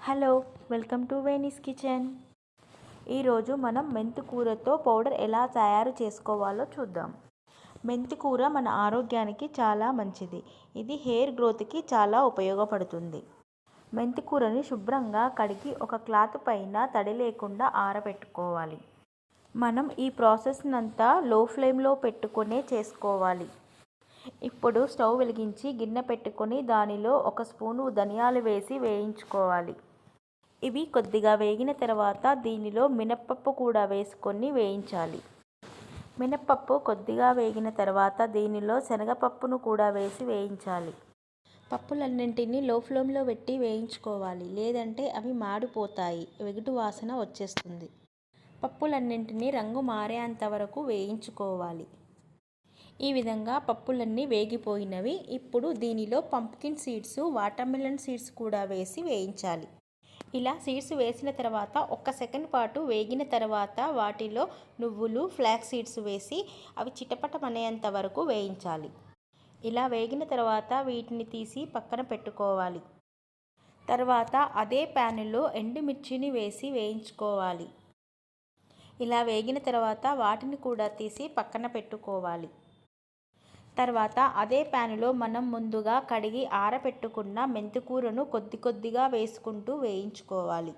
Hello, welcome to Veni's kitchen. ఈరోజు మనం మెంతి కూరతో పౌడర్ ఎలా తయారు చేసుకోవాలో చూద్దాం. మెంతి కూర మన ఆరోగ్యానికి చాలా మంచిది. ఇది హెయిర్ గ్రోత్కి చాలా ఉపయోగపడుతుంది. మెంతి కూరని శుభ్రంగా కడిగి ఒక క్లాత్ పైన తడి లేకుండా ఆరబెట్టుకోవాలి. మనం ఈ ప్రాసెస్ అంతా లో ఫ్లేమ్లో పెట్టుకునే చేసుకోవాలి. ఇప్పుడు స్టవ్ వెలిగించి గిన్నె పెట్టుకొని దానిలో 1 స్పూను ధనియాలు వేసి వేయించుకోవాలి. ఇవి కొద్దిగా వేగిన తర్వాత దీనిలో మినప్పప్పు కూడా వేసుకొని వేయించాలి. మినప్పప్పు కొద్దిగా వేగిన తర్వాత దీనిలో శనగపప్పును కూడా వేసి వేయించాలి. పప్పులన్నింటినీ లో ఫ్లేమ్లో పెట్టి వేయించుకోవాలి, లేదంటే అవి మాడిపోతాయి, వెగుటు వాసన వచ్చేస్తుంది. పప్పులన్నింటినీ రంగు మారేంత వరకు వేయించుకోవాలి. ఈ విధంగా పప్పులన్నీ వేగిపోయినవి. ఇప్పుడు దీనిలో పంప్కిన్ సీడ్స్, వాటర్మిలన్ సీడ్స్ కూడా వేసి వేయించాలి. ఇలా సీడ్స్ వేసిన తర్వాత 1 సెకండ్ పాటు వేగిన తర్వాత వాటిలో నువ్వులు, ఫ్లాక్స్ సీడ్స్ వేసి అవి చిటపటమనేంత వరకు వేయించాలి. ఇలా వేగిన తర్వాత వీటిని తీసి పక్కన పెట్టుకోవాలి. తర్వాత అదే ప్యాన్లో ఎండుమిర్చిని వేసి వేయించుకోవాలి. ఇలా వేగిన తర్వాత వాటిని కూడా తీసి పక్కన పెట్టుకోవాలి. తర్వాత అదే ప్యాన్లో మనం ముందుగా కడిగి ఆరబెట్టుకున్న మెంతికూరను కొద్ది కొద్దిగా వేసుకుంటూ వేయించుకోవాలి.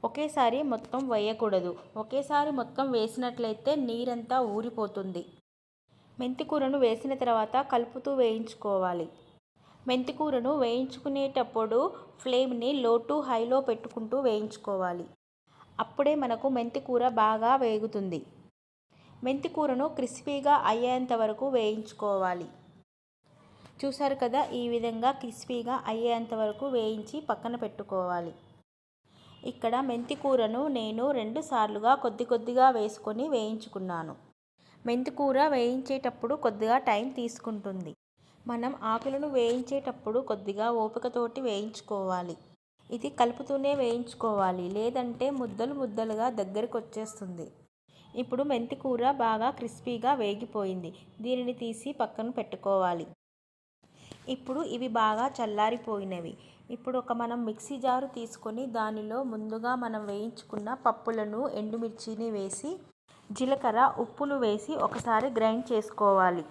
ఒకేసారి మొత్తం వేయకూడదు. ఒకేసారి మొత్తం వేసినట్లయితే నీరంతా ఊరిపోతుంది. మెంతికూరను వేసిన తర్వాత కలుపుతూ వేయించుకోవాలి. మెంతికూరను వేయించుకునేటప్పుడు ఫ్లేమ్ని లో టు హైలో పెట్టుకుంటూ వేయించుకోవాలి. అప్పుడే మనకు మెంతికూర బాగా వేగుతుంది. మెంతికూరను క్రిస్పీగా అయ్యేంత వరకు వేయించుకోవాలి. చూసారు కదా, ఈ విధంగా క్రిస్పీగా అయ్యేంత వరకు వేయించి పక్కన పెట్టుకోవాలి. ఇక్కడ మెంతికూరను నేను 2 సార్లుగా కొద్ది కొద్దిగా వేసుకొని వేయించుకున్నాను. మెంతికూర వేయించేటప్పుడు కొద్దిగా టైం తీసుకుంటుంది. మనం ఆకులను వేయించేటప్పుడు కొద్దిగా ఓపికతోటి వేయించుకోవాలి. ఇది కలుపుతూనే వేయించుకోవాలి, లేదంటే ముద్దలు ముద్దలుగా దగ్గరకు వచ్చేస్తుంది. ఇప్పుడు మెంతికూర బాగా క్రిస్పీగా వేగిపోయింది. దీనిని తీసి పక్కన పెట్టుకోవాలి. ఇప్పుడు ఇవి బాగా చల్లారిపోయినవి. ఇప్పుడు మనం మిక్సీ జారు తీసుకొని దానిలో ముందుగా మనం వేయించుకున్న పప్పులను, ఎండుమిర్చిని వేసి జీలకర్ర, ఉప్పును వేసి ఒకసారి గ్రైండ్ చేసుకోవాలి.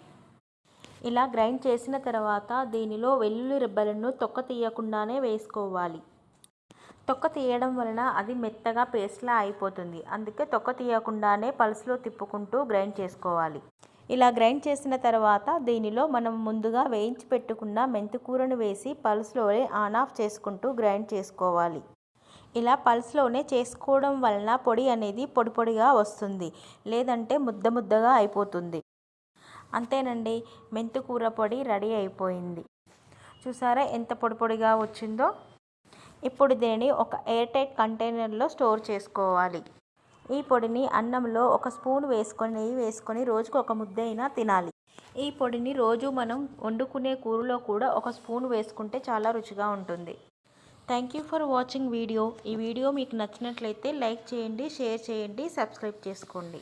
ఇలా గ్రైండ్ చేసిన తర్వాత దీనిలో వెల్లుల్లి రెబ్బలను తొక్క తీయకుండానే వేసుకోవాలి. తొక్క తీయడం వలన అది మెత్తగా పేస్ట్లా అయిపోతుంది. అందుకే తొక్క తీయకుండానే పల్స్లో తిప్పుకుంటూ గ్రైండ్ చేసుకోవాలి. ఇలా గ్రైండ్ చేసిన తర్వాత దీనిలో మనం ముందుగా వేయించి పెట్టుకున్న మెంతికూరను వేసి పల్స్లోనే ఆన్ ఆఫ్ చేసుకుంటూ గ్రైండ్ చేసుకోవాలి. ఇలా పల్స్లోనే చేసుకోవడం వలన పొడి అనేది పొడి పొడిగా వస్తుంది, లేదంటే ముద్ద ముద్దగా అయిపోతుంది. అంతేనండి, మెంతికూర పొడి రెడీ అయిపోయింది. చూసారా ఎంత పొడి పొడిగా వచ్చిందో. ఇప్పుడు దీనిని ఒక ఎయిర్ టైట్ కంటైనర్లో స్టోర్ చేసుకోవాలి. ఈ పొడిని అన్నంలో 1 స్పూన్ వేసుకొని నెయ్యి వేసుకొని రోజుకు 1 ముద్ద అయినా తినాలి. ఈ పొడిని రోజు మనం వండుకునే కూరలో కూడా 1 స్పూన్ వేసుకుంటే చాలా రుచిగా ఉంటుంది. Thank you for watching video. ఈ వీడియో మీకు నచ్చినట్లయితే లైక్ చేయండి, షేర్ చేయండి, సబ్స్క్రైబ్ చేసుకోండి.